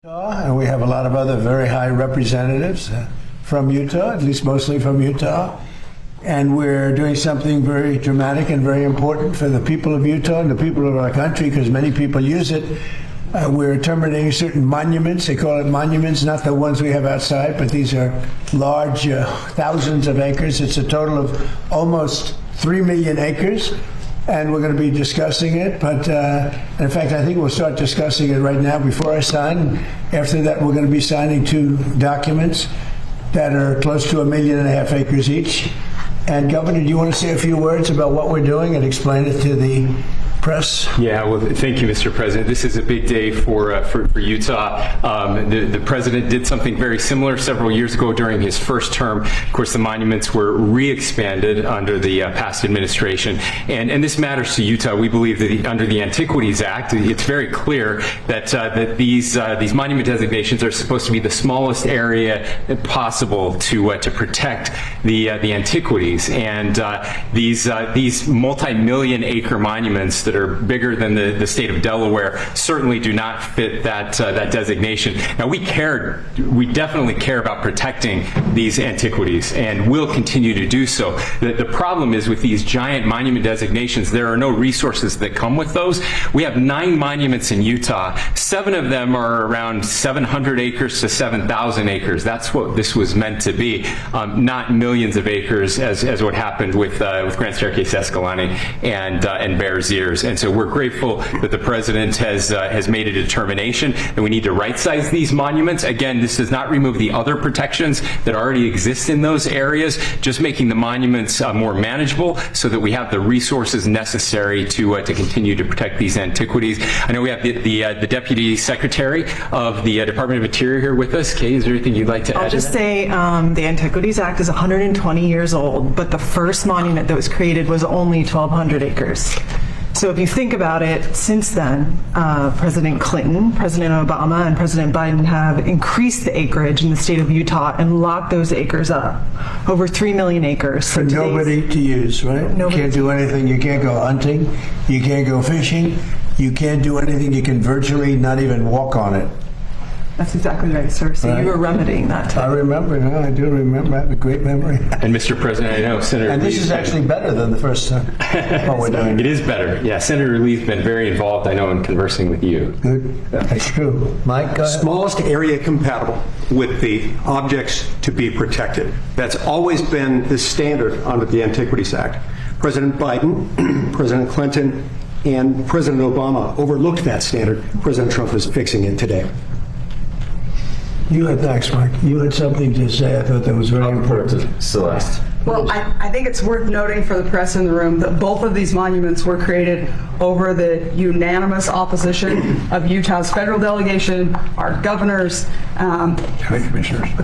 And we have a lot of other very high representatives from Utah, at least mostly from Utah. And we're doing something very dramatic and very important for the people of Utah and the people of our country, because many people use it. We're terminating certain monuments. They call it monuments, not the ones we have outside, but these are large, thousands of acres. It's a total of almost 3 million acres. And we're going to be discussing it, but in fact, I think we'll start discussing it right now before I sign. After that, we're going to be signing 2 documents that are close to 1.5 million acres each. And Governor, do you want to say a few words about what we're doing and explain it to the press? Yeah, well, thank you, Mr. President. This is a big day for Utah. The president did something very similar several years ago during his first term. Of course, the monuments were re-expanded under the past administration, and this matters to Utah. We believe that under the Antiquities Act, it's very clear that these monument designations are supposed to be the smallest area possible to protect the antiquities, and these multi-million acre monuments that are bigger than the state of Delaware certainly do not fit that designation. Now, we definitely care about protecting these antiquities, and will continue to do so. The problem is with these giant monument designations, there are no resources that come with those. We have 9 monuments in Utah. 7 of them are around 700 acres to 7,000 acres. That's what this was meant to be, not millions of acres as what happened with Grand Staircase Escalante and Bears Ears. And so we're grateful that the president has made a determination that we need to right-size these monuments. Again, this does not remove the other protections that already exist in those areas, just making the monuments more manageable so that we have the resources necessary to continue to protect these antiquities. I know we have the Deputy Secretary of the Department of Interior here with us. Kay, is there anything you'd like to add? I'll just say the Antiquities Act is 120 years old, but the first monument that was created was only 1,200 acres. So if you think about it, since then, President Clinton, President Obama, and President Biden have increased the acreage in the state of Utah and locked those acres up, over 3 million acres. For nobody to use, right? You can't do anything. You can't go hunting. You can't go fishing. You can't do anything. You can virtually not even walk on it. That's exactly right, sir. So you were remedying that. I remember. No, I do remember. I have a great memory. And Mr. President, I know Senator And this Lee's is actually better than the first time. What we're doing. It is better. Yeah, Senator Lee's been very involved, I know, in conversing with you. Good. That's true. Mike, go ahead. Smallest area compatible with the objects to be protected. That's always been the standard under the Antiquities Act. President Biden, President Clinton, and President Obama overlooked that standard. President Trump is fixing it today. Thanks, Mike. You had something to say. I thought that was very important. Celeste. Well, I think it's worth noting for the press in the room that both of these monuments were created over the unanimous opposition of Utah's federal delegation, our governors,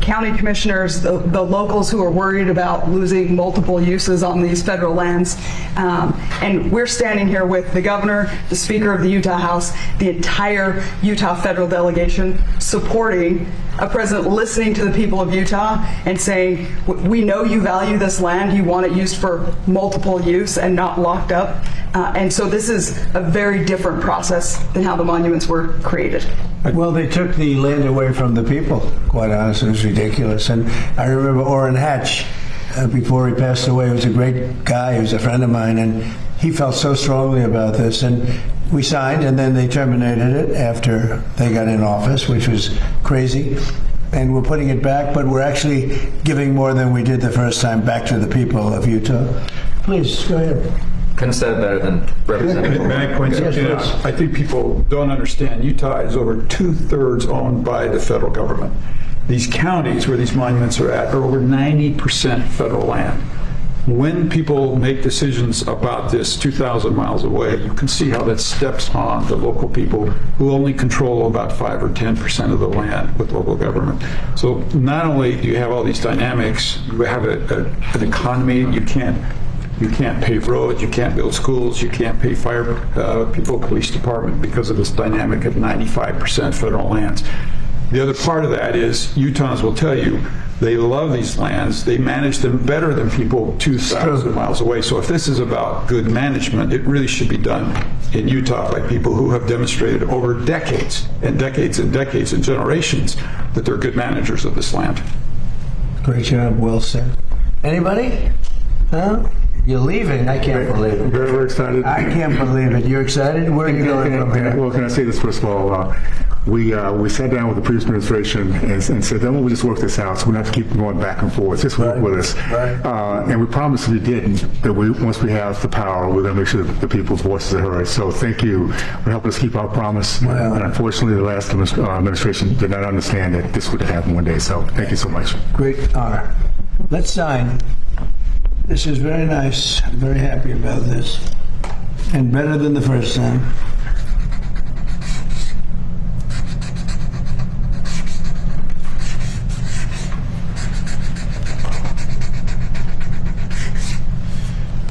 county commissioners, the locals who are worried about losing multiple uses on these federal lands. And we're standing here with the governor, the Speaker of the Utah House, the entire Utah federal delegation supporting a president listening to the people of Utah and saying, we know you value this land, you want it used for multiple use and not locked up. And so this is a very different process than how the monuments were created. Well, they took the land away from the people, quite honestly. It was ridiculous. And I remember Orrin Hatch, before he passed away, he was a great guy. He was a friend of mine, and he felt so strongly about this. And we signed, and then they terminated it after they got in office, which was crazy. And we're putting it back, but we're actually giving more than we did the first time back to the people of Utah. Please, go ahead. Couldn't have said it better than Representative. May I point something out? I think people don't understand. Utah is over 2/3 owned by the federal government. These counties where these monuments are at are over 90% federal land. When people make decisions about this 2,000 miles away, you can see how that steps on the local people who only control about 5 or 10% of the land with local government. So not only do you have all these dynamics, you have an economy. You can't pave roads, you can't build schools, you can't pay fire people, police department because of this dynamic of 95% federal lands. The other part of that is Utahns will tell you they love these lands. They manage them better than people 2,000 miles away. So if this is about good management, it really should be done in Utah by people who have demonstrated over decades and decades and decades and generations that they're good managers of this land. Great job, well said. Anybody? Huh? You're leaving? I can't believe it. Very, very excited. I can't believe it. You're excited? Where are you going from here? Well, can I say this first of all? We sat down with the previous administration and said, then we just work this out, so we don't have to keep going back and forth. Just work with us. Right. And we promised if we didn't, that once we have the power, we're going to make sure that the people's voices are heard. So thank you for helping us keep our promise. Wow. And unfortunately, the last administration did not understand that this would happen one day. So thank you so much. Great honor. Let's sign. This is very nice. I'm very happy about this. And better than the first time.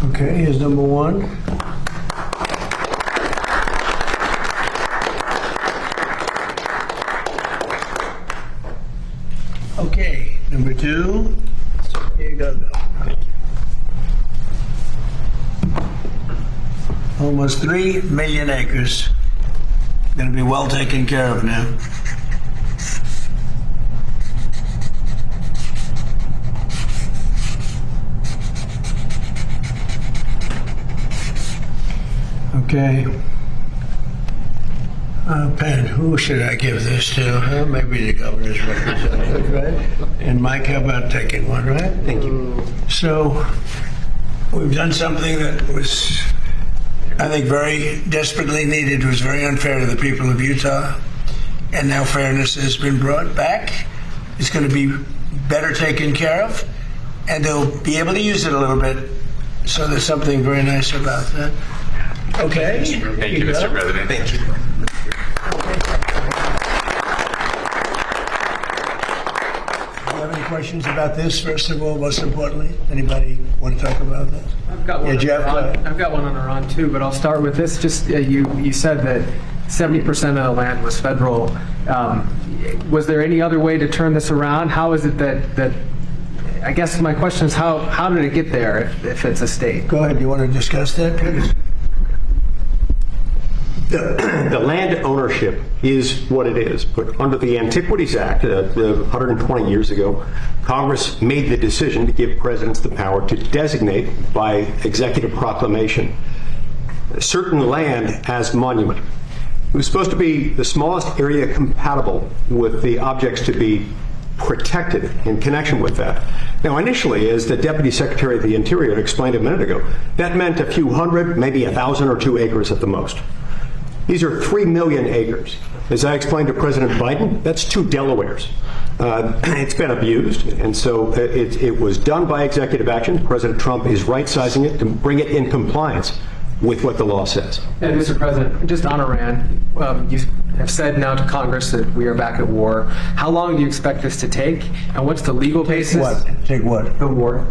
Okay, here's number one. Okay, number two. Here you go. Almost 3 million acres. Going to be well taken care of now. Okay. Penn, who should I give this to? Maybe the governor's representative, right? And Mike, how about taking one, right? Thank you. So, we've done something that was, I think, very desperately needed. It was very unfair to the people of Utah. And now fairness has been brought back. It's going to be better taken care of. And they'll be able to use it a little bit. So there's something very nice about that. Okay. Thank you, Mr. President. Thank you. Do you have any questions about this, first of all, most importantly? Anybody want to talk about that? I've got one. Yeah, Jeff, go ahead. I've got one on Iran too, but I'll start with this. Just you said that 70% of the land was federal. Was there any other way to turn this around? How is it that I guess my question is how did it get there if it's a state? Go ahead. You want to discuss that, please? The land ownership is what it is, but under the Antiquities Act, 120 years ago, Congress made the decision to give presidents the power to designate by executive proclamation certain land as monument. It was supposed to be the smallest area compatible with the objects to be protected in connection with that. Now, initially, as the Deputy Secretary of the Interior explained a minute ago, that meant a few hundred, maybe 1,000 or 2 acres at the most. These are 3 million acres. As I explained to President Biden, that's 2 Delawares. It's been abused, and so it was done by executive action. President Trump is right-sizing it to bring it in compliance with what the law says. And Mr. President, just on Iran, you have said now to Congress that we are back at war. How long do you expect this to take, and what's the legal basis? What? Take what? The war.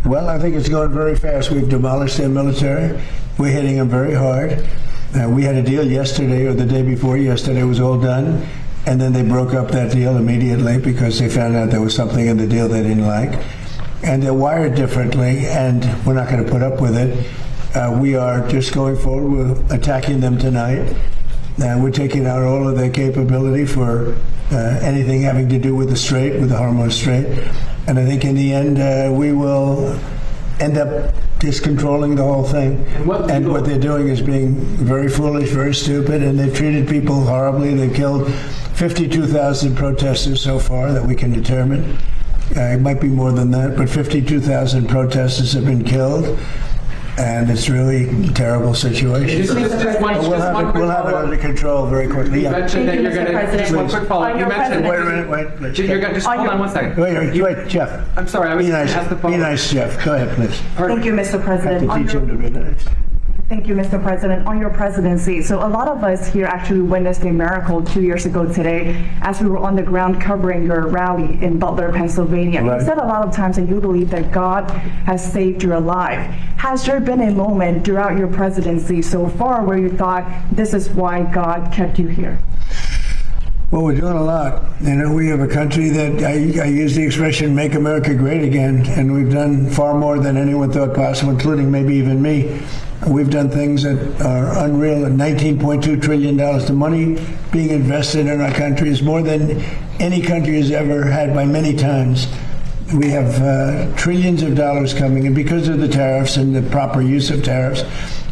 Well, I think it's going very fast. We've demolished their military. We're hitting them very hard. We had a deal yesterday or the day before yesterday. It was all done. And then they broke up that deal immediately because they found out there was something in the deal they didn't like. And they're wired differently, and we're not going to put up with it. We are just going forward. We're attacking them tonight. We're taking out all of their capability for anything having to do with the Strait, with the Hormuz Strait. And I think in the end, we will end up just controlling the whole thing. And what they're doing is being very foolish, very stupid, and they've treated people horribly. They've killed 52,000 protesters so far that we can determine. It might be more than that, but 52,000 protesters have been killed. And it's really a terrible situation. We'll have it under control very quickly. You mentioned that you're going to, just one quick follow-up. You mentioned, Wait a minute. you're going to, just hold on one second. Wait, Jeff. I'm sorry, I was Be going nice. to ask the Be follow-up. nice, Jeff. Go ahead, please. Thank you, Mr. President. To teach him to be nice. Thank you, Mr. President. On your presidency, so a lot of us here actually witnessed a miracle 2 years ago today as we were on the ground covering your rally in Butler, Pennsylvania. Right. You said a lot of times that you believe that God has saved your life. Has there been a moment throughout your presidency so far where you thought this is why God kept you here? Well, we're doing a lot. You know, we have a country that I use the expression "Make America Great Again," and we've done far more than anyone thought possible, including maybe even me. We've done things that are unreal. $19.2 trillion. The money being invested in our country is more than any country has ever had by many times. We have trillions of dollars coming, and because of the tariffs and the proper use of tariffs,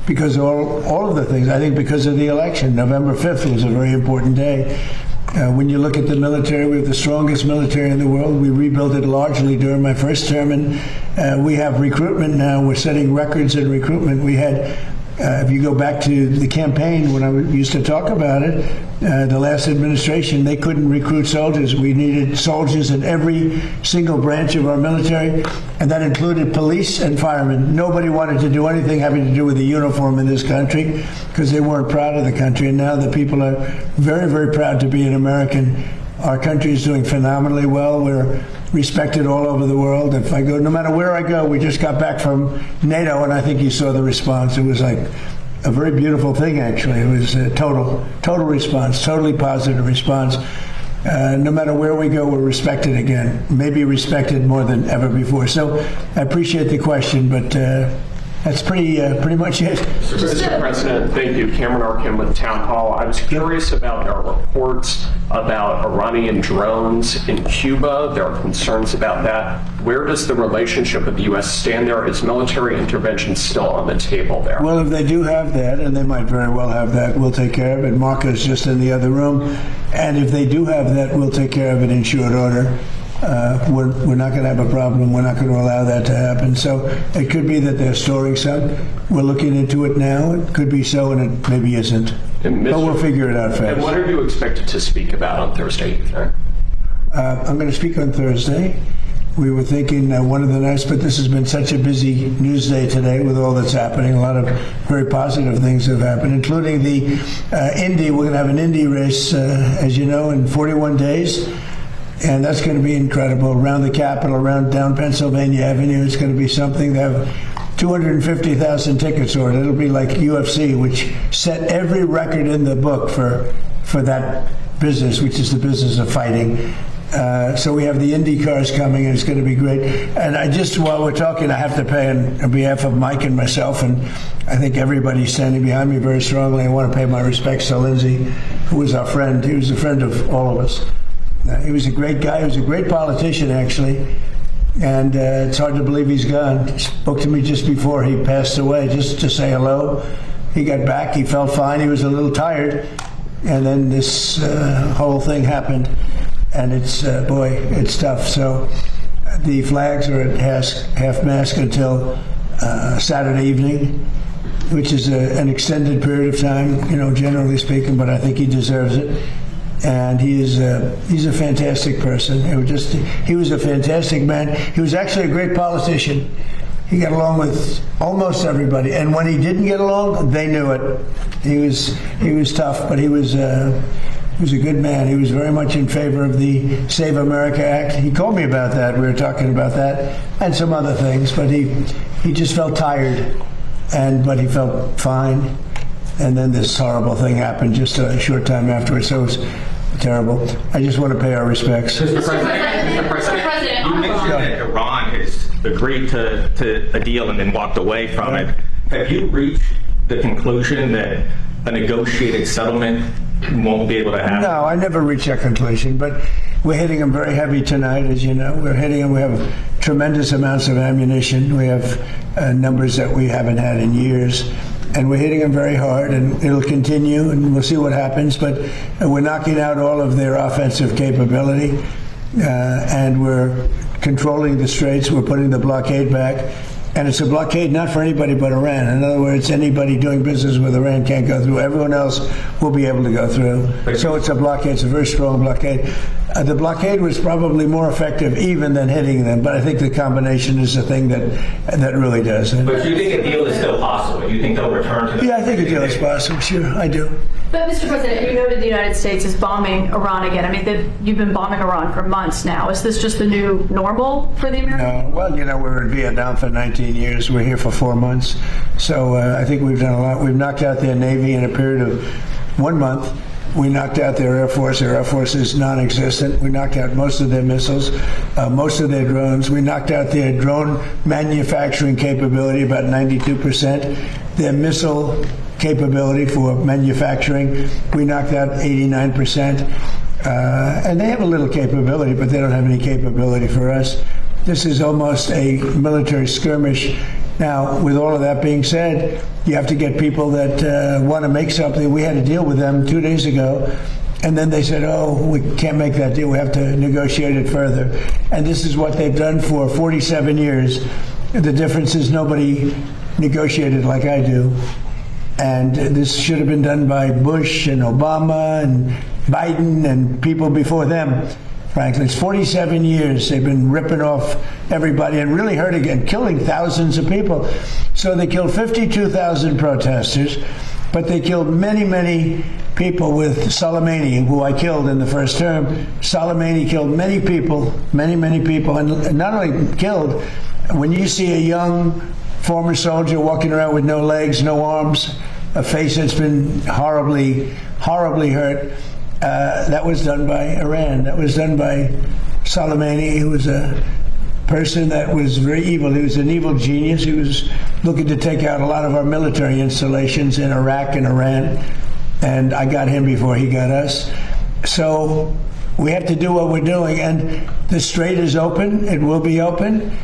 because of all of the things, I think because of the election, November 5th was a very important day. When you look at the military, we have the strongest military in the world. We rebuilt it largely during my first term, and we have recruitment now. We're setting records in recruitment. We had, if you go back to the campaign when I used to talk about it, the last administration, they couldn't recruit soldiers. We needed soldiers in every single branch of our military, and that included police and firemen. Nobody wanted to do anything having to do with the uniform in this country because they weren't proud of the country. And now the people are very, very proud to be an American. Our country is doing phenomenally well. We're respected all over the world. If I go, no matter where I go, we just got back from NATO, and I think you saw the response. It was like a very beautiful thing, actually. It was a total response, totally positive response. No matter where we go, we're respected again, maybe respected more than ever before. So I appreciate the question, but that's pretty much it. Mr. President, thank you. Cameron Arkin with Town Hall. I was curious about our reports about Iranian drones in Cuba. There are concerns about that. Where does the relationship with the U.S. stand there? Is military intervention still on the table there? Well, if they do have that, and they might very well have that, we'll take care of it. Marco's just in the other room. And if they do have that, we'll take care of it in short order. We're not going to have a problem. We're not going to allow that to happen. So it could be that they're storing some. We're looking into it now. It could be so, and it maybe isn't. But we'll figure it out fast. And what are you expected to speak about on Thursday evening? I'm going to speak on Thursday. We were thinking one of the nights, but this has been such a busy news day today with all that's happening. A lot of very positive things have happened, including the Indy. We're going to have an Indy race, as you know, in 41 days. And that's going to be incredible. Around the Capitol, around down Pennsylvania Avenue, it's going to be something. They have 250,000 tickets ordered. It'll be like UFC, which set every record in the book for that business, which is the business of fighting. So we have the Indy cars coming, and it's going to be great. And while we're talking, I have to pay on behalf of Mike and myself, and I think everybody's standing behind me very strongly. I want to pay my respects to Lindsey, who was our friend. He was a friend of all of us. He was a great guy. He was a great politician, actually. And it's hard to believe he's gone. He spoke to me just before he passed away, just to say hello. He got back. He felt fine. He was a little tired. And then this whole thing happened. And it's tough. So the flags are at half-mast until Saturday evening, which is an extended period of time, generally speaking, but I think he deserves it. And he's a fantastic person. He was a fantastic man. He was actually a great politician. He got along with almost everybody. And when he didn't get along, they knew it. He was tough, but he was a good man. He was very much in favor of the Save America Act. He called me about that. We were talking about that and some other things. But he just felt tired, but he felt fine. And then this horrible thing happened just a short time afterwards. So it was terrible. I just want to pay our respects. Mr. President, you mentioned that Iran has agreed to a deal and then walked away from it. Have you reached the conclusion that a negotiated settlement won't be able to happen? No, I never reached that conclusion, but we're hitting them very heavy tonight, as you know. We're hitting them. We have tremendous amounts of ammunition. We have numbers that we haven't had in years. And we're hitting them very hard, and it'll continue, and we'll see what happens. But we're knocking out all of their offensive capability, and we're controlling the straits. We're putting the blockade back. And it's a blockade not for anybody but Iran. In other words, anybody doing business with Iran can't go through. Everyone else will be able to go through. So it's a blockade. It's a very strong blockade. The blockade was probably more effective even than hitting them, but I think the combination is the thing that really does it. But you think a deal is still possible? You think they'll return to that? Yeah, I think a deal is possible. Sure, I do. But, Mr. President, you noted the United States is bombing Iran again. I mean, you've been bombing Iran for months now. Is this just the new normal for the Americans? No. Well, we're in Vietnam for 19 years. We're here for 4 months. So I think we've done a lot. We've knocked out their Navy in a period of 1 month. We knocked out their Air Force. Their Air Force is non-existent. We knocked out most of their missiles, most of their drones. We knocked out their drone manufacturing capability, about 92%. Their missile capability for manufacturing, we knocked out 89%. And they have a little capability, but they don't have any capability for us. This is almost a military skirmish. Now, with all of that being said, you have to get people that want to make something. We had to deal with them 2 days ago, and then they said, oh, we can't make that deal. We have to negotiate it further. And this is what they've done for 47 years. The difference is nobody negotiated like I do. And this should have been done by Bush and Obama and Biden and people before them. Frankly, it's 47 years they've been ripping off everybody and really hurting and killing thousands of people. So they killed 52,000 protesters, but they killed many, many people with Soleimani, who I killed in the first term. Soleimani killed many people, many people, and not only killed, when you see a young former soldier walking around with no legs, no arms, a face that's been horribly, horribly hurt, that was done by Iran. That was done by Soleimani, who was a person that was very evil. He was an evil genius. He was looking to take out a lot of our military installations in Iraq and Iran, and I got him before he got us. So we have to do what we're doing, and the strait is open. It will be open.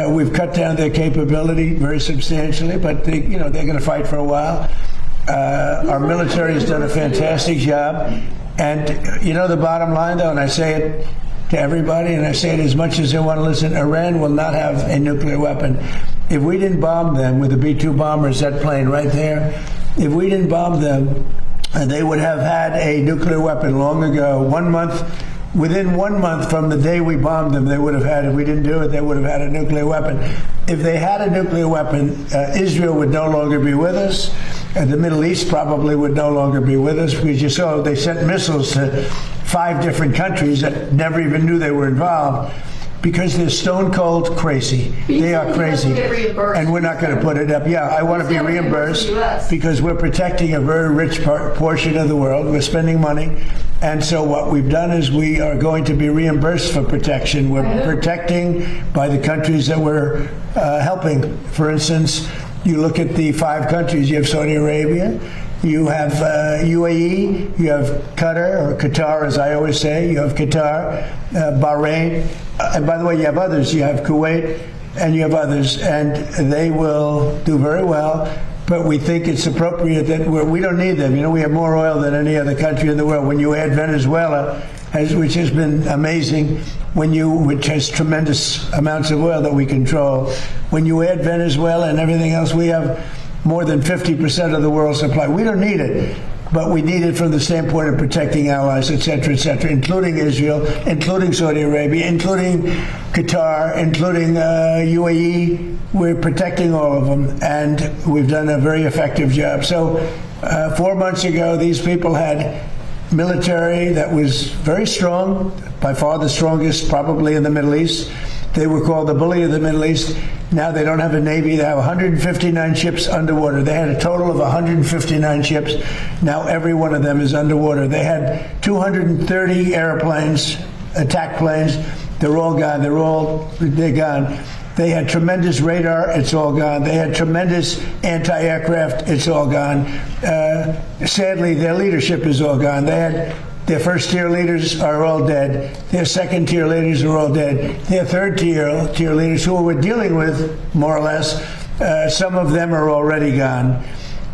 We've cut down their capability very substantially, but they're going to fight for a while. Our military has done a fantastic job. And the bottom line, though, and I say it to everybody, and I say it as much as they want to listen, Iran will not have a nuclear weapon. If we didn't bomb them with the B-2 bombers, that plane right there, if we didn't bomb them, they would have had a nuclear weapon long ago. Within 1 month from the day we bombed them, they would have had, if we didn't do it, they would have had a nuclear weapon. If they had a nuclear weapon, Israel would no longer be with us. The Middle East probably would no longer be with us, because you saw they sent missiles to 5 different countries that never even knew they were involved, because they're stone cold crazy. They are crazy. And we're not going to put it up. Yeah, I want to be reimbursed because we're protecting a very rich portion of the world. We're spending money. And so what we've done is we are going to be reimbursed for protection. We're protecting by the countries that we're helping. For instance, you look at the 5 countries. You have Saudi Arabia, you have UAE, you have Qatar, or Qatar as I always say, you have Qatar, Bahrain, and by the way, you have others. You have Kuwait, and you have others, and they will do very well. But we think it's appropriate that we don't need them. We have more oil than any other country in the world. When you add Venezuela, which has been amazing, which has tremendous amounts of oil that we control, when you add Venezuela and everything else, we have more than 50% of the world's supply. We don't need it, but we need it from the standpoint of protecting allies, et cetera, including Israel, including Saudi Arabia, including Qatar, including UAE. We're protecting all of them, and we've done a very effective job. So 4 months ago, these people had military that was very strong, by far the strongest probably in the Middle East. They were called the bully of the Middle East. Now they don't have a Navy. They have 159 ships underwater. They had a total of 159 ships. Now every one of them is underwater. They had 230 airplanes, attack planes. They're all gone. They're gone. They had tremendous radar. It's all gone. They had tremendous anti-aircraft. It's all gone. Sadly, their leadership is all gone. Their first-tier leaders are all dead. Their second-tier leaders are all dead. Their third-tier leaders, who we're dealing with, more or less, some of them are already gone.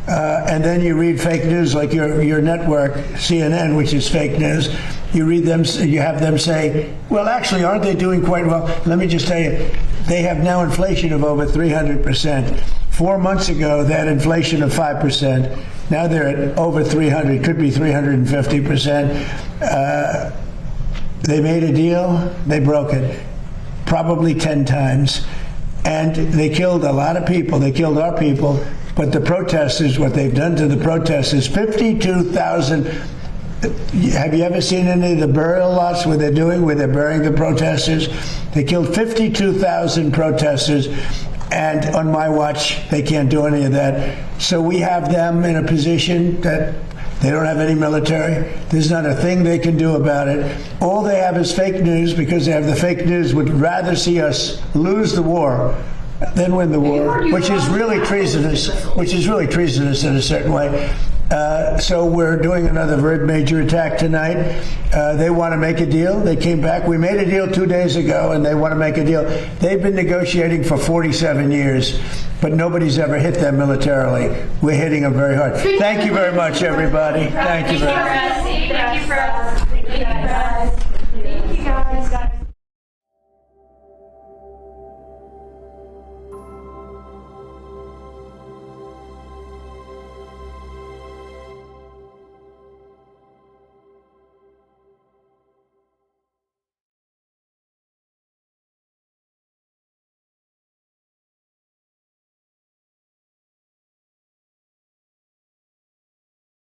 And then you read fake news like your network, CNN, which is fake news. You read them, you have them say, well, actually, aren't they doing quite well? Let me just tell you, they have now inflation of over 300%. 4 months ago, they had inflation of 5%. Now they're at over 300, could be 350%. They made a deal, they broke it, probably 10 times. And they killed a lot of people. They killed our people. But the protesters, what they've done to the protesters, 52,000. Have you ever seen any of the burial lots where they're burying the protesters? They killed 52,000 protesters. And on my watch, they can't do any of that. So we have them in a position that They don't have any military. There's not a thing they can do about it. All they have is fake news, because they have the fake news, would rather see us lose the war than win the war, which is really treasonous, in a certain way. So we're doing another very major attack tonight. They want to make a deal. They came back. We made a deal 2 days ago, and they want to make a deal. They've been negotiating for 47 years, but nobody's ever hit them militarily. We're hitting them very hard. Thank you very much, everybody. Thank you very much. Thank you for